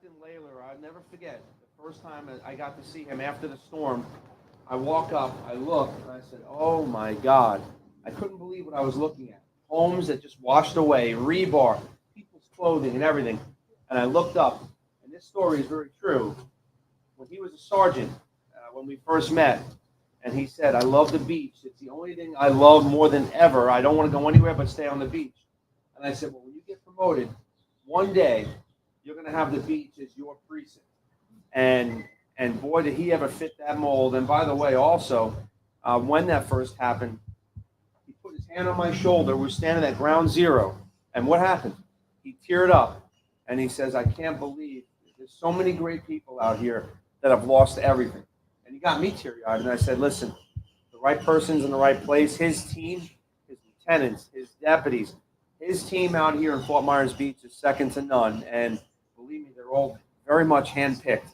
Captain Layler, I'll never forget the first time I got to see him after the storm. I walk up, I look, and I said, "Oh my God!" I couldn't believe what I was looking at. Homes that just washed away, rebar, people's clothing, and everything. And I looked up, and this story is very true. When he was a sergeant, when we first met, and he said, "I love the beach. It's the only thing I love more than ever. I don't want to go anywhere but stay on the beach." And I said, "Well, when you get promoted, one day you're going to have the beach as your precinct." And boy, did he ever fit that mold. And by the way, also, when that first happened, he put his hand on my shoulder. We were standing at ground zero. And what happened? He teared up, and he says, "I can't believe there's so many great people out here that have lost everything." And he got me teary-eyed. And I said, "Listen, the right person's in the right place." His team, his lieutenants, his deputies, his team out here in Fort Myers Beach is second to none. And believe me, they're all very much handpicked.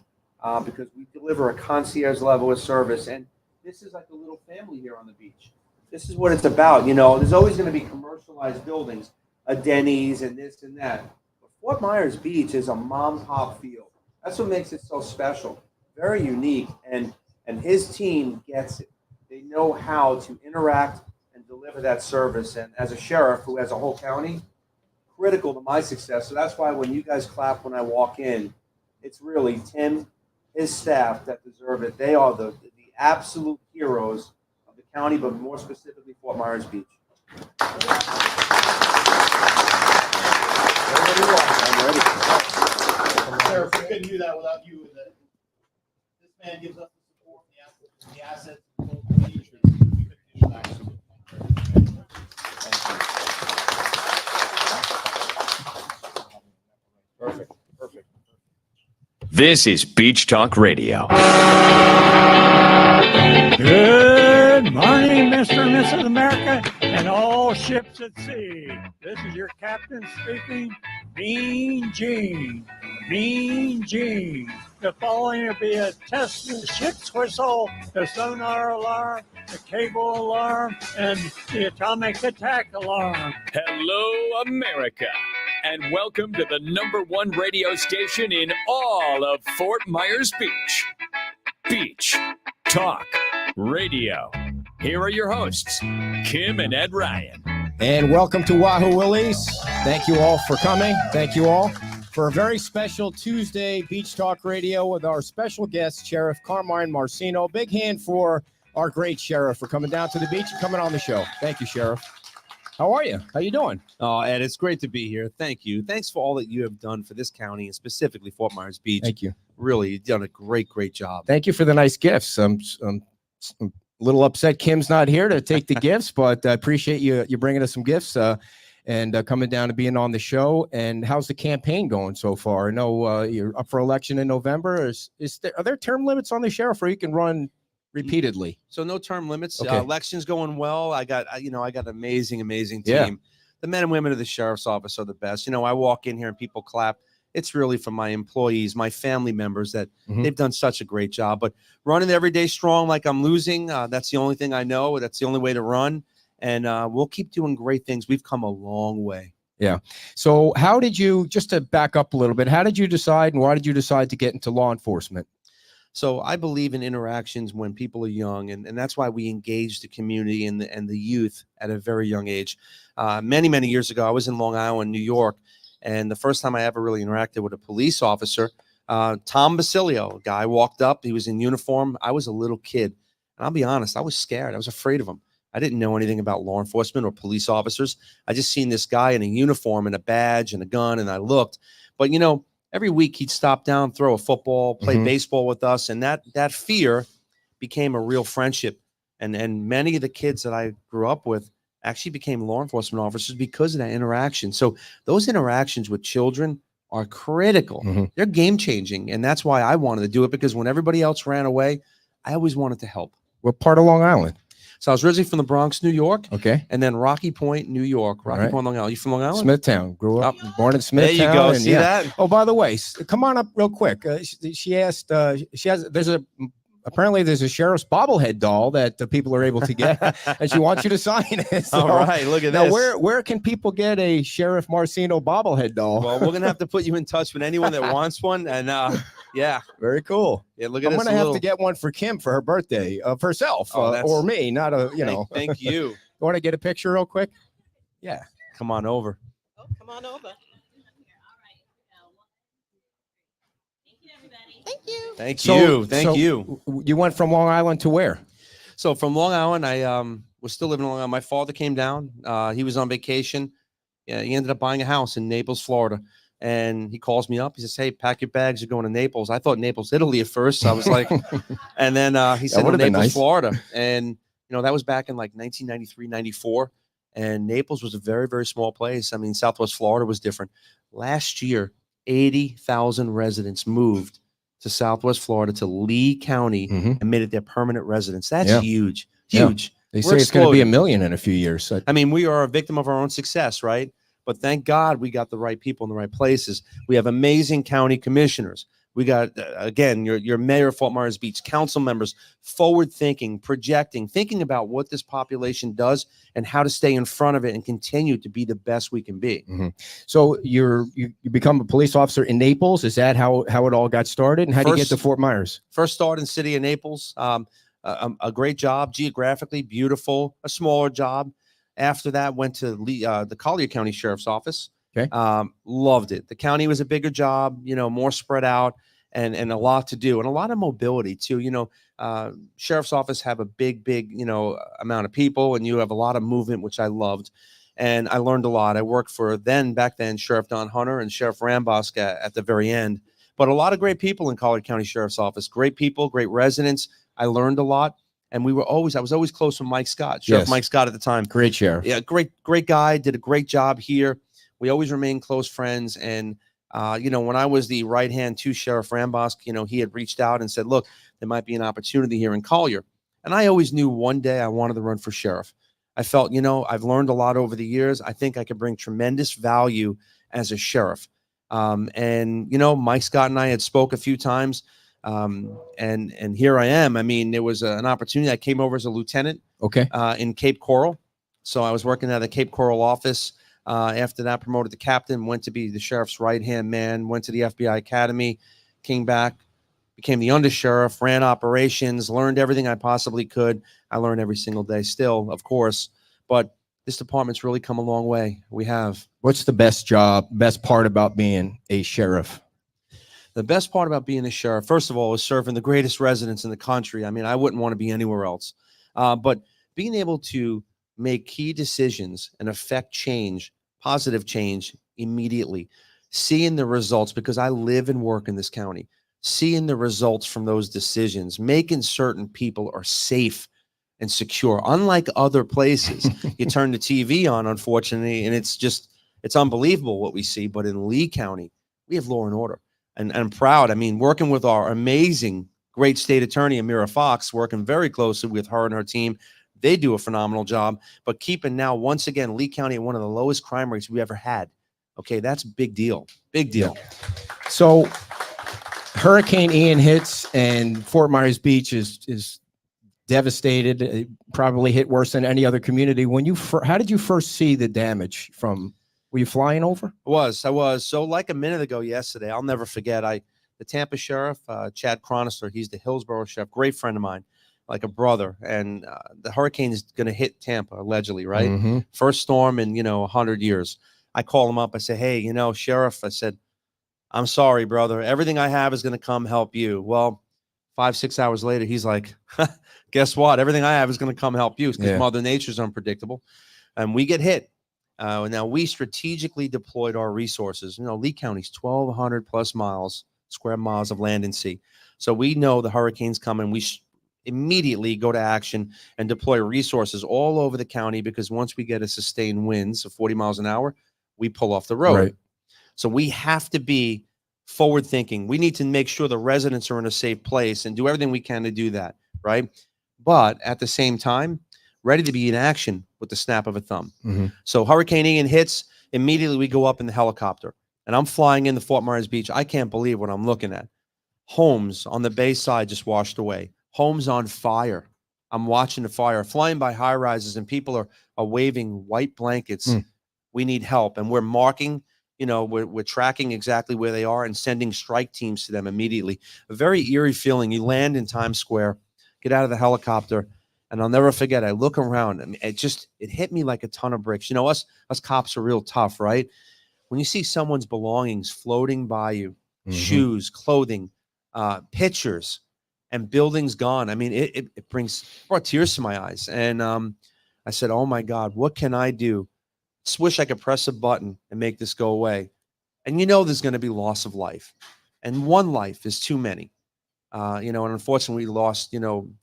Because we deliver a concierge level of service. And this is like a little family here on the beach. This is what it's about. You know, there's always going to be commercialized buildings, a Denny's and this and that. But Fort Myers Beach is a mom-pop feel. That's what makes it so special. Very unique. And his team gets it. They know how to interact and deliver that service. And as a sheriff who has a whole county, critical to my success. So that's why when you guys clap when I walk in, it's really Tim, his staff that deserve it. They are the absolute heroes of the county, but more specifically Fort Myers Beach. I'm ready. Sheriff, we couldn't do that without you. This man gives us the support, the assets, we couldn't do that. Perfect. This is Beach Talk Radio. Good morning, Mr. and Mrs. America, and all ships at sea. This is your captain speaking, Mean Gene. Mean Gene. The following will be a test of the ship's whistle, the sonar alarm, the cable alarm, and the atomic attack alarm. Hello, America, and welcome to the #1 radio station in all of Fort Myers Beach. Beach Talk Radio. Here are your hosts, Kim and Ed Ryan. And welcome to Wahoo Willies. Thank you all for coming. Thank you all for a very special Tuesday Beach Talk Radio with our special guest, Sheriff Carrmine Marceno. Big hand for our great sheriff for coming down to the beach and coming on the show. Thank you, Sheriff. How are you? How you doing? Oh, Ed, it's great to be here. Thank you. Thanks for all that you have done for this county and specifically Fort Myers Beach. Thank you. Really, you've done a great job. Thank you for the nice gifts. I'm a little upset Kim's not here to take the gifts, but I appreciate you bringing us some gifts and coming down and being on the show. And how's the campaign going so far? I know you're up for election in November. Are there term limits on the sheriff, or you can run repeatedly? So no term limits. Okay. Election's going well. I got an amazing team. Yeah. The men and women of the sheriff's office are the best. I walk in here and people clap. It's really for my employees, my family members that they've done such a great job. But running every day strong like I'm losing, that's the only thing I know. That's the only way to run. And we'll keep doing great things. We've come a long way. Yeah. So how did you, just to back up a little bit, how did you decide and why did you decide to get into law enforcement? So I believe in interactions when people are young, and that's why we engage the community and the youth at a very young age. Many years ago, I was in Long Island, New York, and the first time I ever really interacted with a police officer, Tom Basilio, a guy walked up, he was in uniform. I was a little kid, and I'll be honest, I was scared. I was afraid of him. I didn't know anything about law enforcement or police officers. I just seen this guy in a uniform and a badge and a gun, and I looked. But, every week he'd stop down, throw a football, play baseball with us, and that fear became a real friendship. And many of the kids that I grew up with actually became law enforcement officers because of that interaction. So those interactions with children are critical. They're game changing, and that's why I wanted to do it, because when everybody else ran away, I always wanted to help. What part of Long Island? So I was originally from the Bronx, New York. Okay. And then Rocky Point, New York. Point, Long Island. You from Long Island? Smithtown. Grew up, born in Smithtown. There you go. And, See that? Oh, by the way, come on up real quick. She asked, there's a apparently there's a sheriff's bobblehead doll that the people are able to get, and she wants you to sign it. So, All right, look at now, this. where can people get a Sheriff Marceno bobblehead doll? Well, we're gonna have to put you in touch with anyone that wants one, and yeah, Very cool. yeah. Look at I'm this. gonna have to get one for Kim for her birthday of herself, Oh, or me, not a Thank you. You want to get a picture real quick? Yeah. Come on over. Oh, come on over. Thank you. Thank you. You went from Long Island to where? So from Long Island, I was still living in Long Island. My father came down. He was on vacation. Yeah, he ended up buying a house in Naples, Florida. And he calls me up. He says, "Hey, pack your bags. You're going to Naples." I thought Naples, Italy at first. So I was like, and then he said, "No, would've been Naples, nice. Florida." And that was back in like 1993, 94. And Naples was a very, very small place. I mean, Southwest Florida was different. Last year, 80,000 residents moved to Southwest Florida, to Lee County, Mhm. and made it their permanent residence. That's Yeah. huge, Yeah. huge. They We're say it's going to be exploding. 1 million in a few years. So I mean, we are a victim of our own success, right? But thank God we got the right people in the right places. We have amazing county commissioners. We got, again, your mayor of Fort Myers Beach, council members, forward thinking, projecting, thinking about what this population does and how to stay in front of it and continue to be the best we can be. So you become a police officer in Naples. Is that how it all got started? And how do you get to First- Fort Myers? First start in city of Naples, a great job, geographically beautiful, a smaller job. After that, went to the Collier County Sheriff's Office. Okay. Loved it. The county was a bigger job, more spread out, and a lot to do, and a lot of mobility too. Sheriff's Office have a big amount of people, and you have a lot of movement, which I loved, and I learned a lot. I worked for back then Sheriff Don Hunter and Sheriff Rambosk at the very end, but a lot of great people in Collier County Sheriff's Office. Great people, great residents. I learned a lot. And I was always close with Mike Scott, Sheriff Yes. Mike Scott at the time. Great sheriff. Yeah, great guy. Did a great job here. We always remained close friends. And, when I was the right hand to Sheriff Rambosk, he had reached out and said, "Look, there might be an opportunity here in Collier." And I always knew one day I wanted to run for sheriff. I felt, I've learned a lot over the years. I think I could bring tremendous value as a sheriff. Mike Scott and I had spoke a few times. And here I am. I mean, there was an opportunity. I came over as a lieutenant Okay. in Cape Coral. So I was working at the Cape Coral office. After that, promoted to captain, went to be the sheriff's right-hand man, went to the FBI Academy, came back, became the undersheriff, ran operations, learned everything I possibly could. I learn every single day still, of course, but this department's really come a long way. We have. What's the best part about being a sheriff? The best part about being a sheriff, first of all, is serving the greatest residents in the country. I mean, I wouldn't want to be anywhere else. But being able to make key decisions and affect change, positive change immediately, seeing the results, because I live and work in this county, seeing the results from those decisions, making certain people are safe and secure. Unlike other places, you turn the TV on, unfortunately, and it's unbelievable what we see. But in Lee County, we have law and order. And I'm proud. I mean, working with our amazing, great state attorney, Amira Fox, working very closely with her and her team. They do a phenomenal job. But keeping now, once again, Lee County at one of the lowest crime rates we ever had. Okay, that's a big deal. Big deal. So Hurricane Ian hits and Fort Myers Beach is devastated. It probably hit worse than any other community. How did you first see the damage from? Were you flying over? I was. So like a minute ago yesterday, I'll never forget. The Tampa sheriff, Chad Chronister, he's the Hillsborough sheriff, great friend of mine, like a brother. And the hurricane is going to hit Tampa, allegedly, right? Mm-hmm. First storm in, 100 years. I call him up. I say, "Hey, sheriff," I said, "I'm sorry, brother. Everything I have is going to come help you." Well, 5-6 hours later, he's like, "Guess what? Everything I have is going to come help you," because Mother Nature's unpredictable. And we get hit. Now we strategically deployed our resources. Lee County's 1,200 plus square miles of land and sea. So we know the hurricane's coming. We immediately go to action and deploy resources all over the county, because once we get a sustained winds of 40 miles an hour, we pull off the road. Right. So we have to be forward thinking. We need to make sure the residents are in a safe place and do everything we can to do that. Right. But at the same time, ready to be in action with the snap of a thumb. Mm-hmm. So Hurricane Ian hits, immediately we go up in the helicopter, and I'm flying into Fort Myers Beach. I can't believe what I'm looking at. Homes on the bay side just washed away. homes on fire. I'm watching the fire flying by high rises, and people are waving white blankets. We need help. And we're marking, we're tracking exactly where they are and sending strike teams to them immediately. A very eerie feeling. You land in Times Square, get out of the helicopter, and I'll never forget, I look around, and it hit me like a ton of bricks. Us cops are real tough, right? When you see someone's belongings floating by you, shoes, clothing, pictures, and buildings gone. I mean, it brought tears to my eyes. And I said, oh my God, what can I do? Just wish I could press a button and make this go away. And there's going to be loss of life. And one life is too many. And unfortunately, we lost,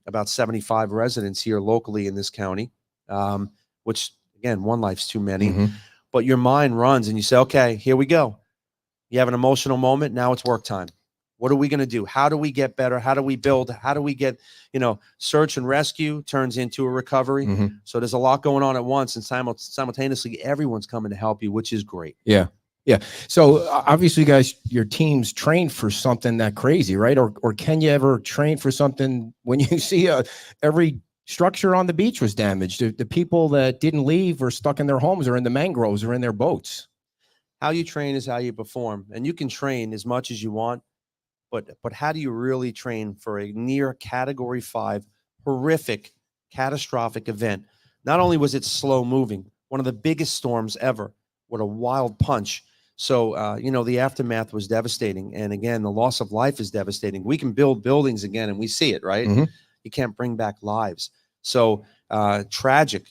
about 75 residents here locally in this county, which, again, one life's too many. But your mind runs and you say, okay, here we go. You have an emotional moment. Now it's work time. What are we going to do? How do we get better? How do we build? How do we get, search and rescue turns into a recovery. So there's a lot going on at once, and simultaneously everyone's coming to help you, which is great. Yeah. So obviously, guys, your team's trained for something that crazy, right? Or can you ever train for something when you see every structure on the beach was damaged? The people that didn't leave were stuck in their homes or in the mangroves or in their boats. How you train is how you perform, and you can train as much as you want. But how do you really train for a near Category 5 horrific, catastrophic event? Not only was it slow moving, one of the biggest storms ever, what a wild punch. So, the aftermath was devastating. And again, the loss of life is devastating. We can build buildings again, and we see it, right? You can't bring back lives. So tragic.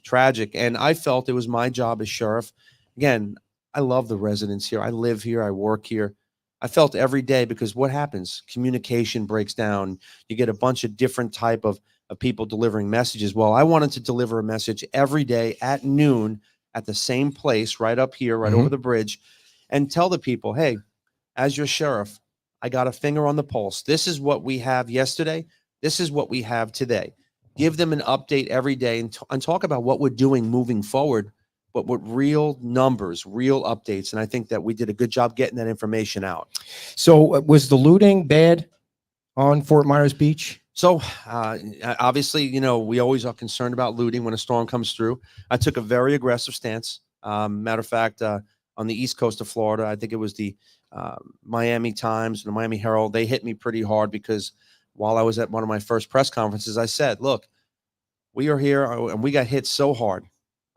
And I felt it was my job as sheriff. Again, I love the residents here. I live here. I work here. I felt every day, because what happens? Communication breaks down. You get a bunch of different type of people delivering messages. Well, I wanted to deliver a message every day at noon at the same place, right up here, right over the bridge, and tell the people, hey, as your sheriff, I got a finger on the pulse. This is what we have yesterday. This is what we have today. Give them an update every day and talk about what we're doing moving forward, but with real numbers, real updates. And I think that we did a good job getting that information out. So was the looting bad on Fort Myers Beach? So obviously, we always are concerned about looting when a storm comes through. I took a very aggressive stance. Matter of fact, on the east coast of Florida, I think it was the Miami Times and the Miami Herald, they hit me pretty hard, because while I was at one of my first press conferences, I said, look, we are here and we got hit so hard.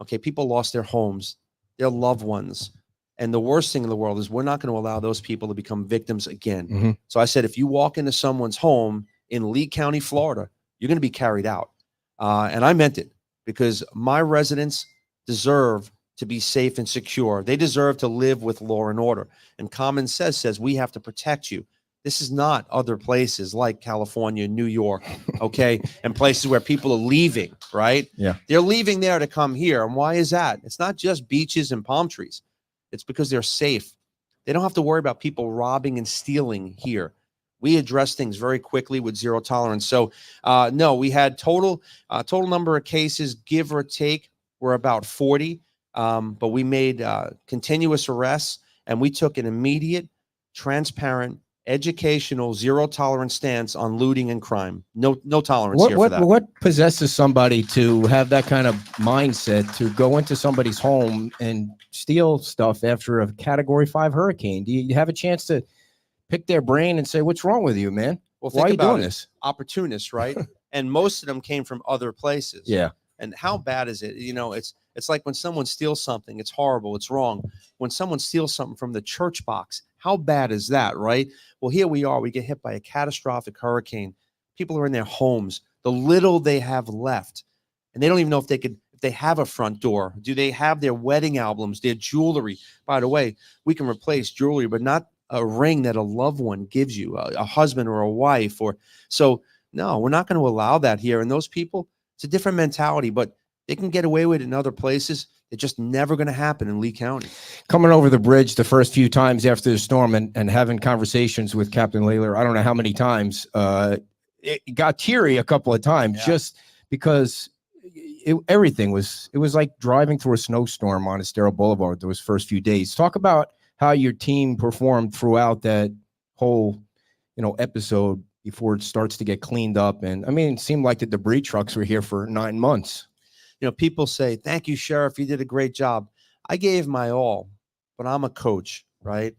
Okay, people lost their homes, their loved ones. And the worst thing in the world is we're not going to allow those people to become victims again. So I said, if you walk into someone's home in Lee County, Florida, you're going to be carried out. And I meant it, because my residents deserve to be safe and secure. They deserve to live with law and order. And common sense says we have to protect you. This is not other places like California, New York, okay, and places where people are leaving, right? Yeah. They're leaving there to come here. And why is that? It's not just beaches and palm trees. It's because they're safe. They don't have to worry about people robbing and stealing here. We address things very quickly with zero tolerance. So, no, we had total number of cases, give or take, were about 40. But we made continuous arrests, and we took an immediate, transparent, educational, zero tolerance stance on looting and crime. No tolerance here for that. What possesses somebody to have that kind of mindset to go into somebody's home and steal stuff after a Category 5 hurricane? Do you have a chance to pick their brain and say, what's wrong with you, man? Well, why are you doing it. this? Opportunists, right? And most of them came from other places. Yeah. And how bad is it? It's like when someone steals something, it's horrible, it's wrong. When someone steals something from the church box, how bad is that, right? Well, here we are. We get hit by a catastrophic hurricane. People are in their homes, the little they have left, and they don't even know if they have a front door. Do they have their wedding albums, their jewelry? By the way, we can replace jewelry, but not a ring that a loved one gives you, a husband or a wife. So no, we're not going to allow that here. And those people, it's a different mentality, but they can get away with it in other places. It's just never going to happen in Lee County. Coming over the bridge the first few times after the storm and having conversations with Captain Layler, I don't know how many times, it got teary a couple of times, just because everything was like driving through a snowstorm on Estero Boulevard those first few days. Talk about how your team performed throughout that whole, episode before it starts to get cleaned up. And I mean, it seemed like the debris trucks were here for 9 months. You know, people say, thank you, Sheriff. You did a great job. I gave my all, but I'm a coach, right?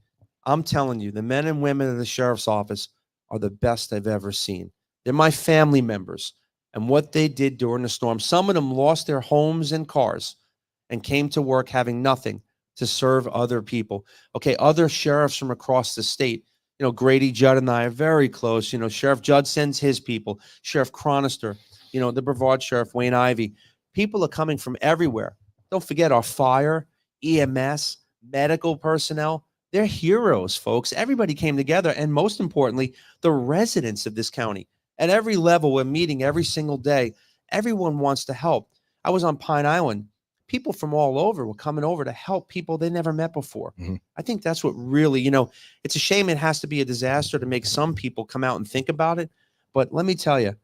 I'm telling you, the men and women in the sheriff's office are the best I've ever seen. They're my family members. And what they did during the storm, some of them lost their homes and cars and came to work having nothing to serve other people. Okay, other sheriffs from across the state, you know, Grady Judd and I are very close. You know, Sheriff Judd sends his people, Sheriff Chronister, you know, the Brevard Sheriff, Wayne Ivey. People are coming from everywhere. Don't forget our fire, EMS, medical personnel. They're heroes, folks. Everybody came together. And most importantly, the residents of this county. At every level, we're meeting every single day. Everyone wants to help. I was on Pine Island. People from all over were coming over to help people they never met before. Mhm. I think that's what really, you know, it's a shame it has to be a disaster to make some people come out and think about it. But let me tell you,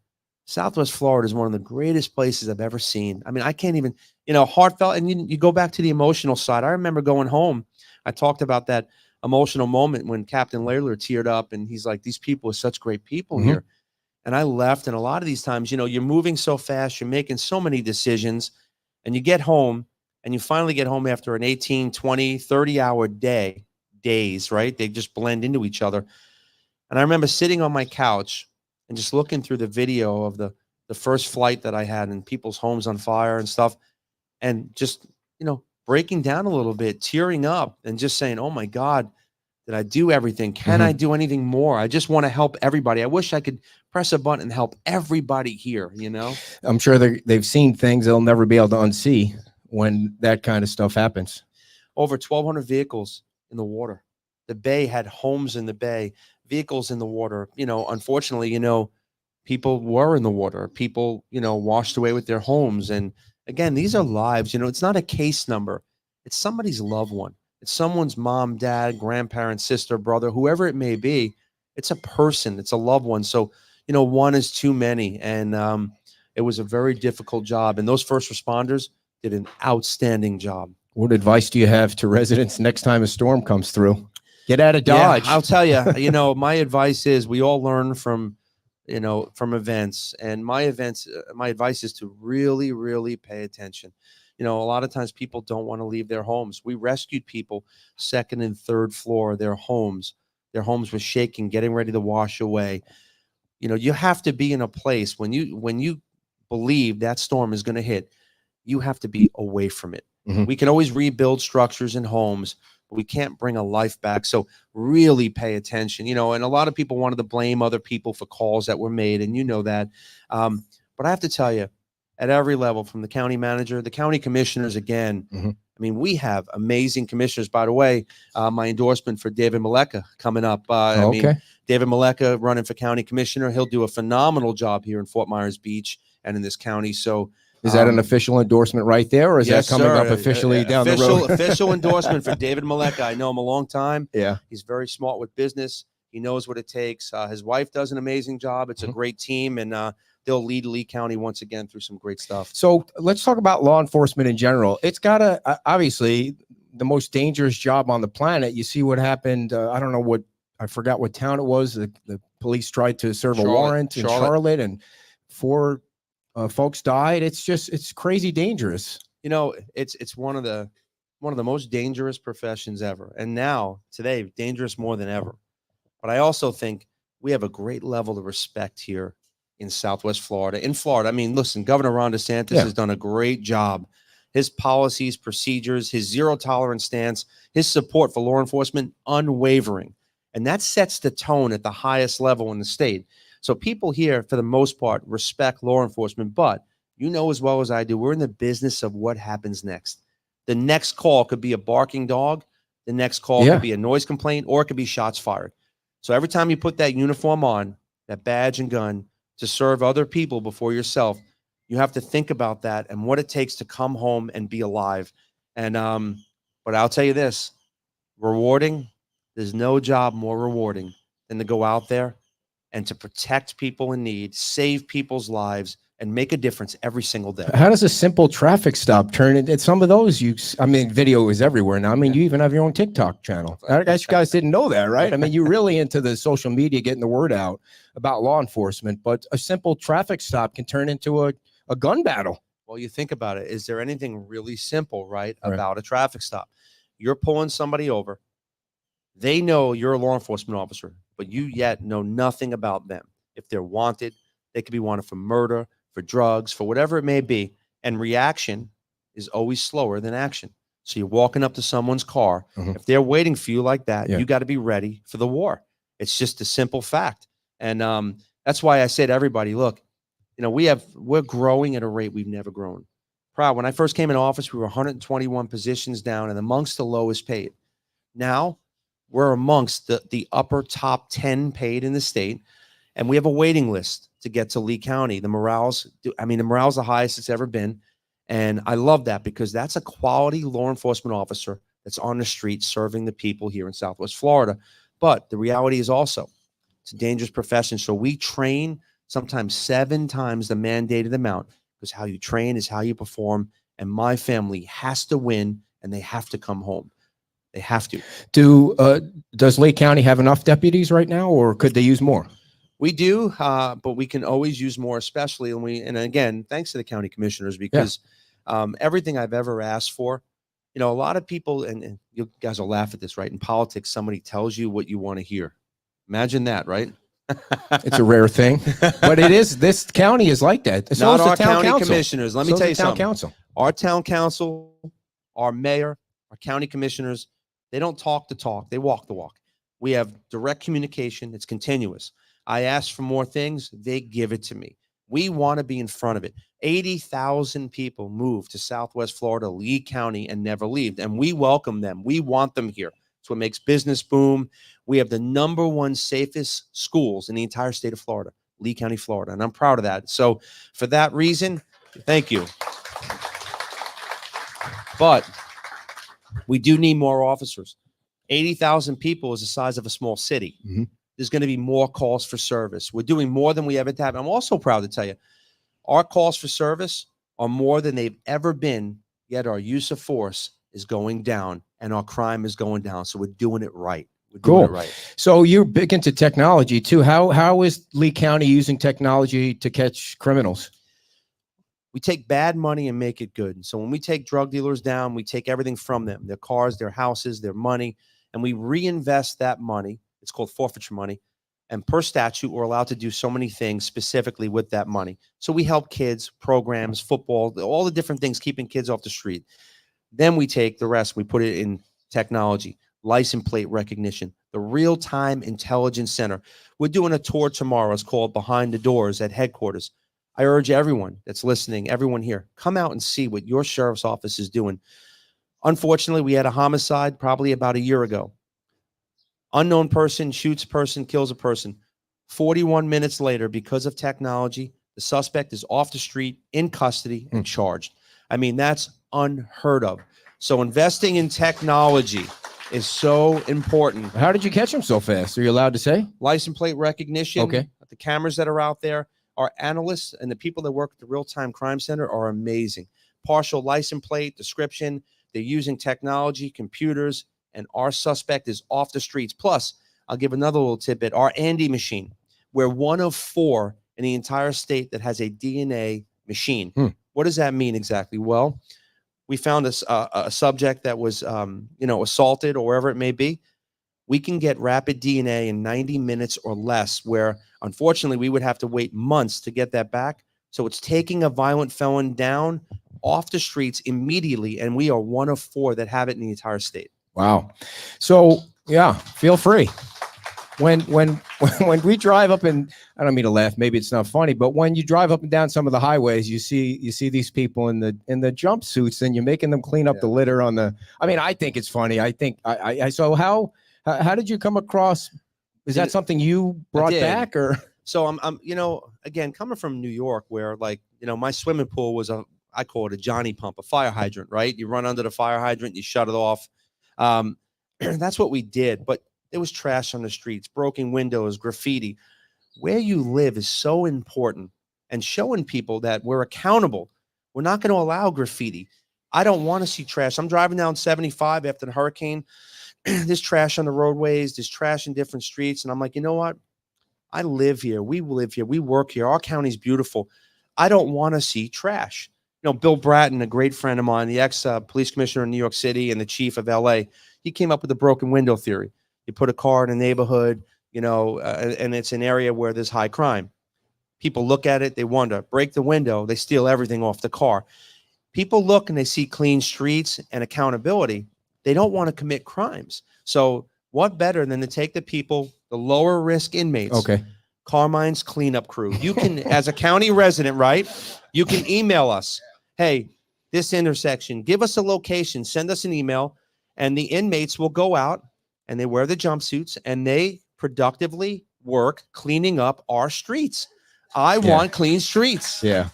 Southwest Florida is one of the greatest places I've ever seen. I mean, I can't even, you know, heartfelt. And you go back to the emotional side. I remember going home. I talked about that emotional moment when Captain Layler teared up and he's like, these people are such great people Mhm. here. And I left. And a lot of these times, you know, you're moving so fast, you're making so many decisions, and you get home and you finally get home after an 18, 20, 30-hour days, right? They just blend into each other. And I remember sitting on my couch and just looking through the video of the first flight that I had and people's homes on fire and stuff, and just, you know, breaking down a little bit, tearing up and just saying, oh my God, did I do everything? Can I do anything more? I just want to help everybody. I wish I could press a button and help everybody here, you know? I'm sure they've seen things they'll never be able to unsee when that kind of stuff happens. Over 1,200 vehicles in the water. The bay had homes in the bay, vehicles in the water. You know, unfortunately, you know, people were in the water. People, you know, washed away with their homes. And again, these are lives. You know, it's not a case number. It's somebody's loved one. It's someone's mom, dad, grandparent, sister, brother, whoever it may be. It's a person. It's a loved one. So, you know, one is too many. And it was a very difficult job. And those first responders did an outstanding job. What advice do you have to residents next time a storm comes through? Get out of Dodge. Yeah, I'll tell you, you know, my advice is we all learn from, you know, from events, and my advice is to really, really pay attention. You know, a lot of times people don't want to leave their homes. We rescued people second and third floor, their homes were shaking, getting ready to wash away. You know, you have to be in a place when you believe that storm is going to hit, you have to be away from it. Mhm. We can always rebuild structures and homes, but we can't bring a life back. So really pay attention, you know, and a lot of people wanted to blame other people for calls that were made. And you know that. But I have to tell you, at every level, from the county manager, the county commissioners, again, Mhm. I mean, we have amazing commissioners. By the way, my endorsement for David Maleka coming up. I mean, Okay. David Maleka running for county commissioner. He'll do a phenomenal job here in Fort Myers Beach and in this county. So Is that an official endorsement right there, or is yes, that coming sir. up officially down the road? Official endorsement for David Maleka. I know him a long time. Yeah. He's very smart with business. He knows what it takes. His wife does an amazing job. It's a great team, and they'll lead Lee County once again through some great stuff. So let's talk about law enforcement in general. It's got to obviously the most dangerous job on the planet. You see what happened. I don't know what, I forgot what town it was. The police tried to serve a warrant in Charlotte, and 4 folks died. It's crazy dangerous. You know, it's one of the most dangerous professions ever, and now today dangerous more than ever. But I also think we have a great level of respect here in Southwest Florida. In Florida, I mean, listen, Governor Ron DeSantis has done a great job. His policies, procedures, his zero tolerance stance, his support for law enforcement, unwavering. And that sets the tone at the highest level in the state. So people here, for the most part, respect law enforcement. But you know as well as I do, we're in the business of what happens next. The next call could be a barking dog. The next call could be a noise complaint, or it could be shots fired. So every time you put that uniform on, that badge and gun, to serve other people before yourself, you have to think about that and what it takes to come home and be alive. And but I'll tell you this, rewarding, there's no job more rewarding than to go out there and to protect people in need, save people's lives, and make a difference every single day. How does a simple traffic stop turn into some of those? I mean, video is everywhere now. I mean, you even have your own TikTok channel. I guess you guys didn't know that, right? I mean, you're really into the social media, getting the word out about law enforcement, but a simple traffic stop can turn into a gun battle. Well, you think about it. Is there anything really simple, right, Right. about a traffic stop? You're pulling somebody over. They know you're a law enforcement officer, but you yet know nothing about them. If they're wanted, they could be wanted for murder, for drugs, for whatever it may be. And reaction is always slower than action. So you're walking up to someone's car. Mhm. If they're waiting for you like that, Yeah. you got to be ready for the war. It's just a simple fact. And that's why I say to everybody, look, you know, we're growing at a rate we've never grown. Proud. When I first came in office, we were 121 positions down and amongst the lowest paid. Now we're amongst the upper top 10 paid in the state. And we have a waiting list to get to Lee County. The morale's the highest it's ever been. And I love that because that's a quality law enforcement officer that's on the street serving the people here in Southwest Florida. But the reality is also, it's a dangerous profession. So we train sometimes 7 times the mandated amount because how you train is how you perform. And my family has to win and they have to come home. They have to. Does Lake County have enough deputies right now, or could they use more? We do, but we can always use more, especially and again, thanks to the county commissioners, because everything I've ever asked for, you know, a lot of people, and you guys will laugh at this, right? In politics, somebody tells you what you want to hear. Imagine that, right? It's a rare thing, but it is. This county is like that. So Not is the our town county council. commissioners. Let me So is tell the you town something. council. Our town council, our mayor, our county commissioners, they don't talk the talk. They walk the walk. We have direct communication. It's continuous. I ask for more things. They give it to me. We want to be in front of it. 80,000 people move to Southwest Florida, Lee County, and never leave. And we welcome them. We want them here. It's what makes business boom. We have the #1 safest schools in the entire state of Florida, Lee County, Florida. And I'm proud of that. So for that reason, thank you. But we do need more officers. 80,000 people is the size of a small city. Mhm. There's going to be more calls for service. We're doing more than we ever have. I'm also proud to tell you, our calls for service are more than they've ever been, yet our use of force is going down and our crime is going down. So we're doing it right. We're doing it right. So you're big into technology too. How is Lee County using technology to catch criminals? We take bad money and make it good. So when we take drug dealers down, we take everything from them, their cars, their houses, their money, and we reinvest that money. It's called forfeiture money. And per statute, we're allowed to do so many things specifically with that money. So we help kids, programs, football, all the different things, keeping kids off the street. Then we take the rest, we put it in technology, license plate recognition, the real-time intelligence center. We're doing a tour tomorrow. It's called Behind the Doors at headquarters. I urge everyone that's listening, everyone here, come out and see what your sheriff's office is doing. Unfortunately, we had a homicide probably about a year ago. Unknown person shoots a person, kills a person. 41 minutes later, because of technology, the suspect is off the street, in custody, and charged. I mean, that's unheard of. So investing in technology is so important. How did you catch him so fast? Are you allowed to say? License plate recognition. Okay. The cameras that are out there, our analysts and the people that work at the real-time crime center are amazing. Partial license plate, description. They're using technology, computers, and our suspect is off the streets. Plus, I'll give another little tidbit. Our Andy machine. We're one of 4 in the entire state that has a DNA machine. What does that mean exactly? Well, we found a subject that was, assaulted or wherever it may be. We can get rapid DNA in 90 minutes or less, where unfortunately we would have to wait months to get that back. So it's taking a violent felon down off the streets immediately, and we are one of 4 that have it in the entire state. Wow. So yeah, feel free. When we drive up, and I don't mean to laugh, maybe it's not funny, but when you drive up and down some of the highways, you see these people in the jumpsuits, and you're making them clean up the litter on the. I mean, I think it's funny. I think so how did you come across? Is that something you brought back, or? So I'm again, coming from New York, where my swimming pool was I call it a Johnny pump, a fire hydrant, right? You run under the fire hydrant, you shut it off. That's what we did, but there was trash on the streets, broken windows, graffiti. Where you live is so important. and showing people that we're accountable. We're not going to allow graffiti. I don't want to see trash. I'm driving down 75 after the hurricane. There's trash on the roadways. There's trash in different streets. And I'm like, you know what? I live here. We live here. We work here. Our county's beautiful. I don't want to see trash. You know, Bill Bratton, a great friend of mine, the ex-police commissioner in New York City and the chief of LA, he came up with the broken window theory. You put a car in a neighborhood, you know, and it's an area where there's high crime. People look at it, they wonder, break the window, they steal everything off the car. People look and they see clean streets and accountability. They don't want to commit crimes. So what better than to take the people, the lower risk inmates, Okay. Carmine's cleanup crew. You can, as a county resident, right? You can email us. Hey, this intersection, give us a location, send us an email, and the inmates will go out and they wear the jumpsuits and they productively work cleaning up our streets. I want clean streets. Yeah.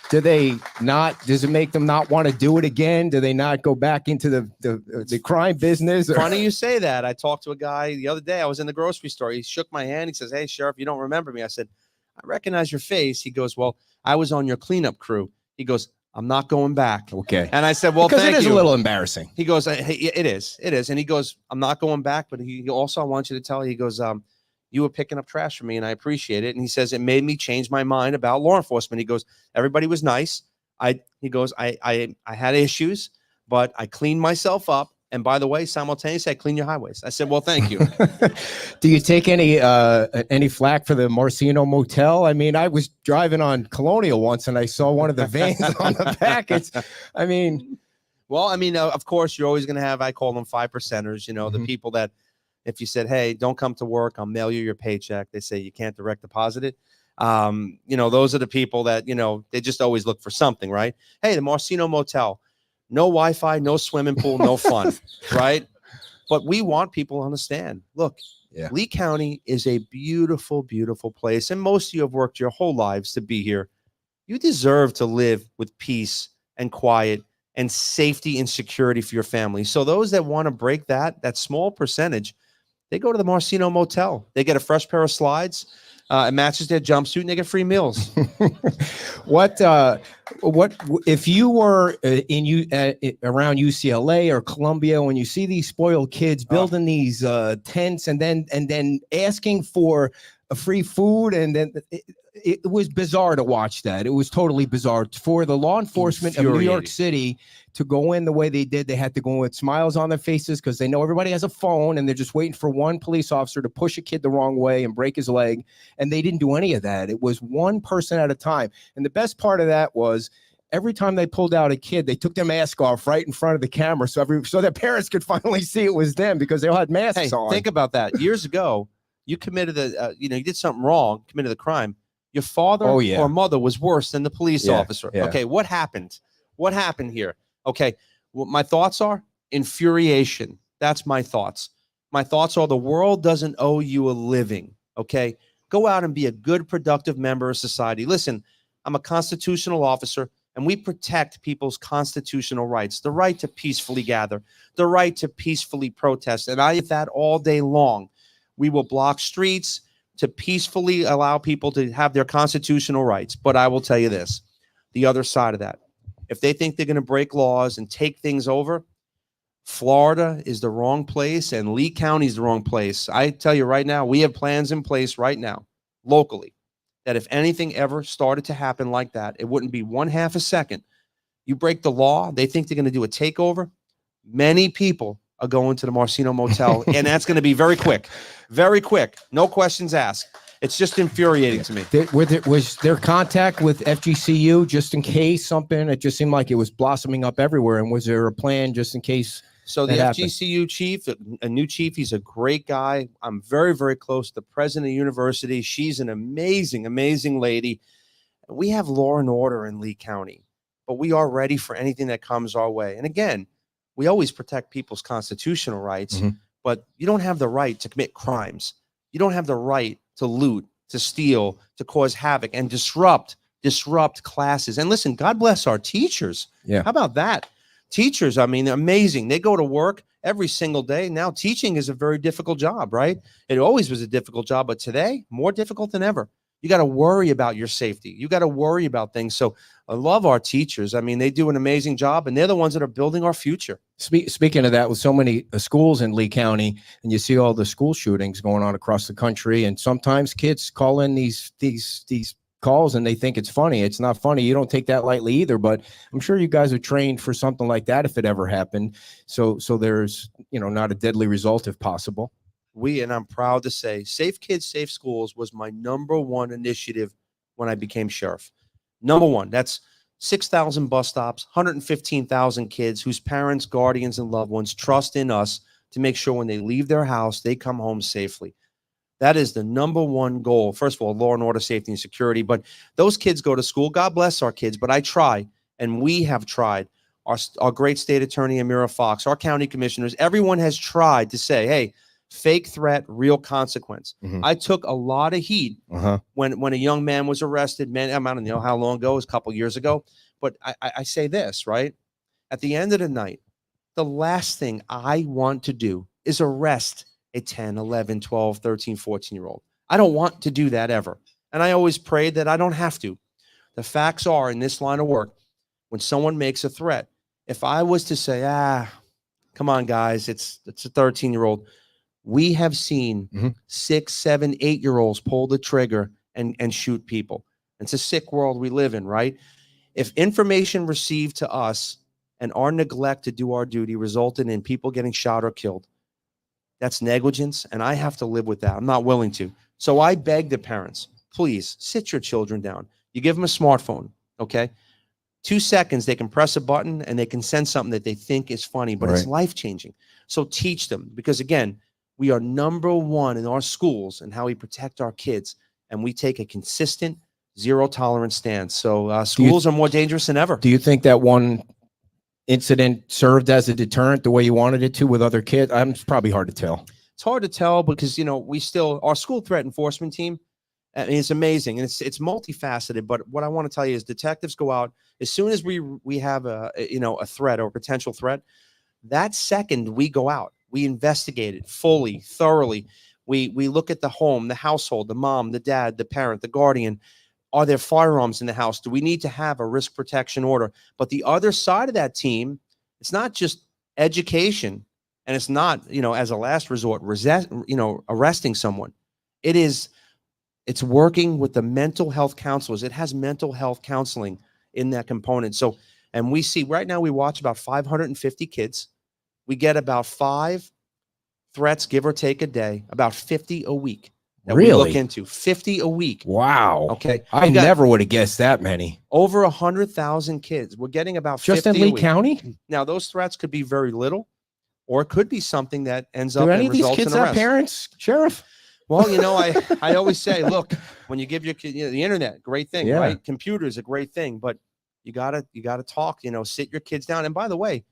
Do they not, does it make them not want to do it again? Do they not go back into the crime business? Or? Funny you say that. I talked to a guy the other day. I was in the grocery store. He shook my hand. He says, hey, Sheriff, you don't remember me. I said, I recognize your face. He goes, well, I was on your cleanup crew. He goes, I'm not going back. Okay. And I said, well, because thank it is you. a little embarrassing. He goes, hey, it is. And he goes, I'm not going back. But he also, I want you to tell, he goes, you were picking up trash for me and I appreciate it. And he says, it made me change my mind about law enforcement. He goes, everybody was nice. He goes, I had issues, but I cleaned myself up. And by the way, simultaneously, I clean your highways. I said, well, thank you. Do you take any flack for the Marceno Motel? I mean, I was driving on Colonial once and I saw one of the vans on the back. Well, I mean, of course, you're always going to have, I call them 5%ers, you know, the people that if you said, hey, don't come to work, I'll mail you your paycheck. They say you can't direct deposit it. You know, those are the people that, you know, they just always look for something, right? Hey, the Marceno Motel, no Wi-Fi, no swimming pool, no fun, right? But we want people to understand, look, Lee County is a beautiful, beautiful place. And most of you have worked your whole lives to be here. You deserve to live with peace and quiet and safety and security for your family. So those that want to break that small percentage, they go to the Marceno Motel. They get a fresh pair of slides. It matches their jumpsuit and they get free meals. What if you were around UCLA or Columbia, when you see these spoiled kids building these tents and then asking for a free food, and then it was bizarre to watch that. It was totally bizarre for the law enforcement of New York City to go in the way they did. They had to go in with smiles on their faces because they know everybody has a phone and they're just waiting for one police officer to push a kid the wrong way and break his leg. And they didn't do any of that. It was one person at a time. And the best part of that was every time they pulled out a kid, they took their mask off right in front of the camera so their parents could finally see it was them because they all had masks on. Think about that. Years ago, you committed you did something wrong, committed a crime. Your father or mother was worse than the police officer. Yeah. Okay, what happened? What happened here? Okay, what my thoughts are? Infuriation. That's my thoughts. My thoughts are the world doesn't owe you a living. Okay, go out and be a good, productive member of society. Listen, I'm a constitutional officer, and we protect people's constitutional rights, the right to peacefully gather, the right to peacefully protest, and I do that all day long. We will block streets to peacefully allow people to have their constitutional rights. But I will tell you this, the other side of that, if they think they're going to break laws and take things over, Florida is the wrong place and Lee County is the wrong place. I tell you right now, we have plans in place right now, locally, that if anything ever started to happen like that, it wouldn't be 1/2 a second. You break the law, they think they're going to do a takeover. Many people are going to the Marceno Motel, and that's going to be very quick. Very quick. No questions asked. It's just infuriating to me. Was there contact with FGCU just in case something? It just seemed like it was blossoming up everywhere. And was there a plan just in case? So the FGCU chief, a new chief, he's a great guy. I'm very, very close to the president of the university. She's an amazing, amazing lady. We have law and order in Lee County, but we are ready for anything that comes our way. And again, we always protect people's constitutional rights, but you don't have the right to commit crimes. You don't have the right to loot, to steal, to cause havoc and disrupt classes. And listen, God bless our teachers. Yeah. How about that? Teachers, I mean, they're amazing. They go to work every single day. Now, teaching is a very difficult job, right? It always was a difficult job, but today, more difficult than ever. You got to worry about your safety. You got to worry about things. So I love our teachers. I mean, they do an amazing job, and they're the ones that are building our future. Speaking of that, with so many schools in Lee County, and you see all the school shootings going on across the country, and sometimes kids call in these calls and they think it's funny. It's not funny. You don't take that lightly either, but I'm sure you guys are trained for something like that if it ever happened. So there's, not a deadly result if possible. And I'm proud to say, Safe Kids, Safe Schools was my #1 initiative when I became sheriff. #1. That's 6,000 bus stops, 115,000 kids whose parents, guardians, and loved ones trust in us to make sure when they leave their house, they come home safely. That is the #1 goal. First of all, law and order, safety, and security. But those kids go to school. God bless our kids. But I try, and we have tried. Our great state attorney, Amira Fox, our county commissioners, everyone has tried to say, hey, fake threat, real consequence. Mhm. I took a lot of heat when a young man was arrested. Man, I don't know how long ago, it was a couple years ago. But I say this, right? At the end of the night, the last thing I want to do is arrest a 10, 11, 12, 13, 14-year-old. I don't want to do that ever. And I always pray that I don't have to. The facts are, in this line of work, when someone makes a threat, if I was to say, come on, guys, it's a 13-year-old, we have seen 6, 7, 8-year-olds pull the trigger and shoot people. It's a sick world we live in, right? If information received to us and our neglect to do our duty resulted in people getting shot or killed, that's negligence, and I have to live with that. I'm not willing to. So I beg the parents, please sit your children down. You give them a smartphone, okay? 2 seconds, they can press a button and they can send something that they think is funny, but it's life-changing. So teach them, because again, we are #1 in our schools and how we protect our kids, and we take a consistent zero-tolerance stance. So schools are more dangerous than ever. Do you think that one incident served as a deterrent the way you wanted it to with other kids? It's probably hard to tell. It's hard to tell because, our school threat enforcement team, I mean, it's amazing, and it's multifaceted. But what I want to tell you is detectives go out as soon as we have a threat or a potential threat. That second we go out, we investigate it fully, thoroughly. We look at the home, the household, the mom, the dad, the parent, the guardian. Are there firearms in the house? Do we need to have a risk protection order? But the other side of that team, it's not just education, and it's not, as a last resort, arresting someone. It's working with the mental health counselors. It has mental health counseling in that component. So, and we see right now, we watch about 550 kids. We get about 5 threats, give or take a day, about 50 a week. That we look into 50 a week. Wow. Okay. I never would have guessed that many. Over 100,000 kids. We're getting about just 50 in Lee a week. County. Now, those threats could be very little, or it could be something that ends Do up any and of these results kids in have arrest. parents, Sheriff? Well, I always say, look, when you give your kid the internet, great thing, right? Computers, a great thing, but you gotta talk. Sit your kids down. And by the way,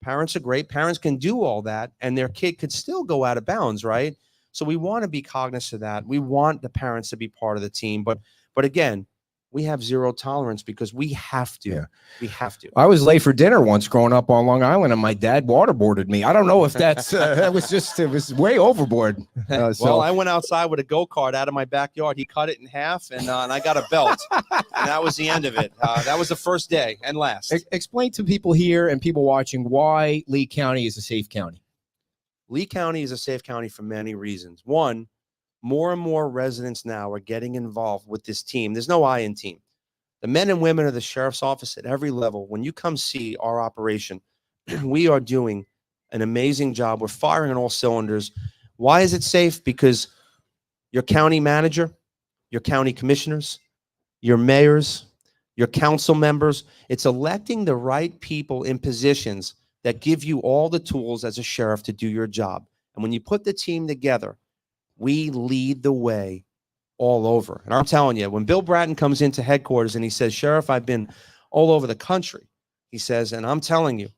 parents are great. Parents can do all that, and their kid could still go out of bounds, right? So we want to be cognizant of that. We want the parents to be part of the team, but again, we have zero tolerance because we have to. Yeah. We have to. I was late for dinner once growing up on Long Island, and my dad waterboarded me. I don't know if that's it was way overboard. Well, I went outside with a go-kart out of my backyard. He cut it in half, and I got a belt, and that was the end of it. That was the first day and last. Explain to people here and people watching why Lee County is a safe county. Lee County is a safe county for many reasons. One, more and more residents now are getting involved with this team. There's no I in team. The men and women of the sheriff's office at every level, when you come see our operation, we are doing an amazing job. We're firing on all cylinders. Why is it safe? Because your county manager, your county commissioners, your mayors, your council members, it's electing the right people in positions that give you all the tools as a sheriff to do your job. And when you put the team together, we lead the way all over. And I'm telling you, when Bill Bratton comes into headquarters and he says, Sheriff, I've been all over the country. He says, and I'm telling you,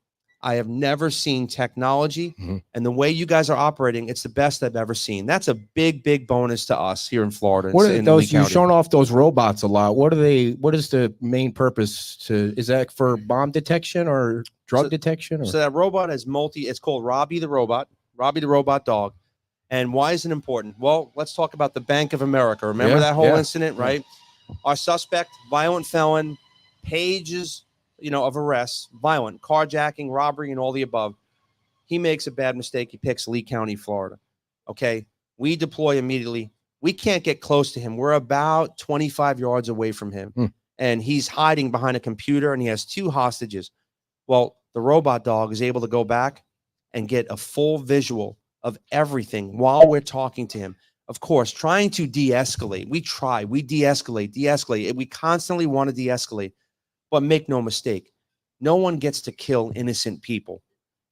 I have never seen technology and the way you guys are operating. It's the best I've ever seen. That's a big, big bonus to us here in Florida. What are those? You've shown off those robots a lot. What is the main purpose is that for bomb detection or drug detection? Or? So that robot is it's called Robbie the robot dog. And why is it important? Well, let's talk about the Bank of America. Remember Yeah, that whole yeah, incident, right? Our suspect, violent felon, pages, of arrests, violent, carjacking, robbery, and all the above. He makes a bad mistake. He picks Lee County, Florida. Okay. We deploy immediately. We can't get close to him. We're about 25 yards away from him. And he's hiding behind a computer and he has 2 hostages. Well, the robot dog is able to go back and get a full visual of everything while we're talking to him. Of course, trying to de-escalate. We de-escalate. We constantly want to de-escalate, but make no mistake. No one gets to kill innocent people.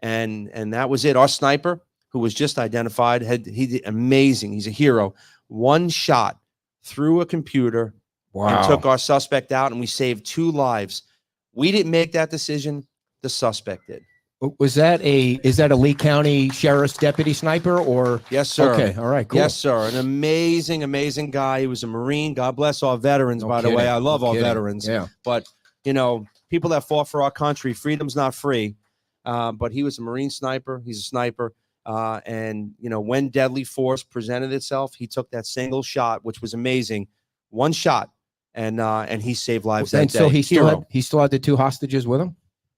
And that was it. Our sniper, who was just identified, he did amazing. He's a hero. One shot through a computer and took our suspect out, and we saved 2 lives. We didn't make that decision. The suspect did. Is that a Lee County Sheriff's deputy sniper or? Yes, sir. Okay. All right. Cool. Yes, sir. An amazing, amazing guy. He was a Marine. God bless our veterans, by the way. I love all veterans. Yeah. But, people that fought for our country, freedom's not free. But he was a Marine sniper. He's a sniper. And when deadly force presented itself, he took that single shot, which was amazing. One shot. And he saved lives that day. So he still had the 2 hostages with him?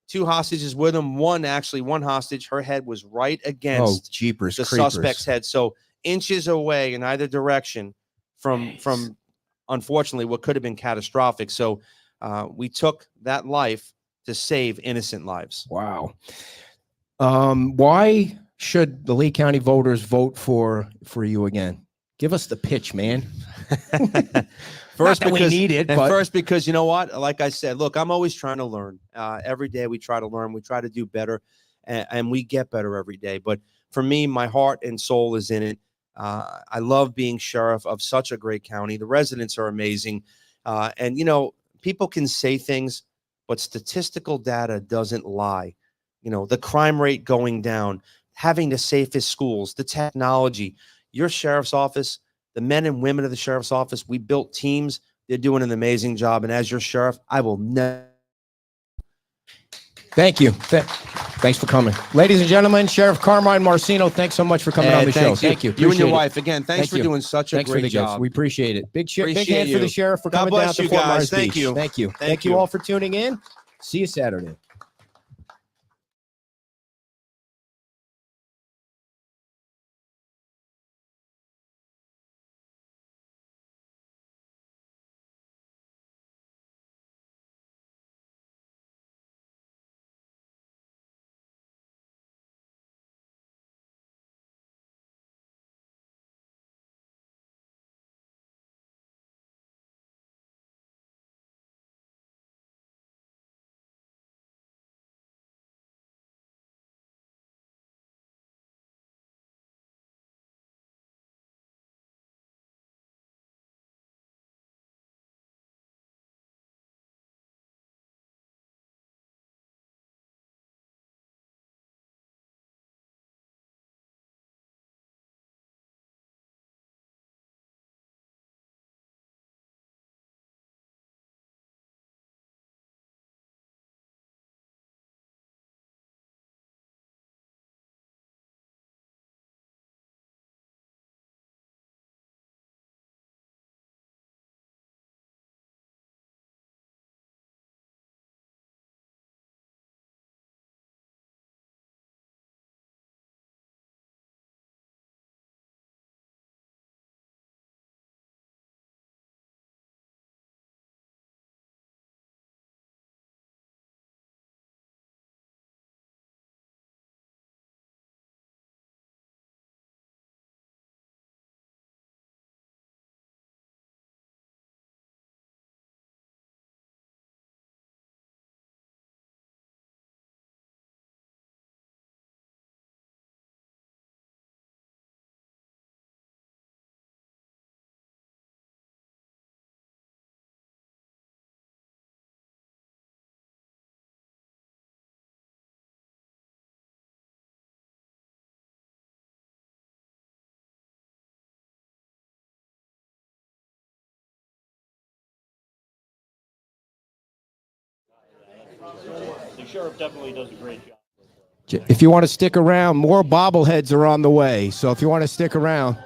2 hostages with him. One hostage, her head was right against the suspect's head. So inches away in either direction from unfortunately what could have been catastrophic. So we took that life to save innocent lives. Wow. Why should the Lee County voters vote for you again? Give us the pitch, man. First, because we need it, but first, because you know what? Like I said, look, I'm always trying to learn. Every day we try to learn. We try to do better, and we get better every day. But for me, my heart and soul is in it. I love being sheriff of such a great county. The residents are amazing. And, people can say things, but statistical data doesn't lie. The crime rate going down, having the safest schools, the technology, your sheriff's office, the men and women of the sheriff's office, we built teams. They're doing an amazing job. And as your sheriff, I will never. Thank you. Thanks for coming. Ladies and gentlemen, Sheriff Carrmine Marceno, thanks so much for coming on the show. Thank you. You and your wife, again, thanks for doing such a great job. We appreciate it. Big hand for the sheriff for coming down to Fort Myers Beach. Thank you. Thank you all for tuning in. See you Saturday. The sheriff definitely does a great job. If you want to stick around, more bobbleheads are on the way. So if you want to stick around.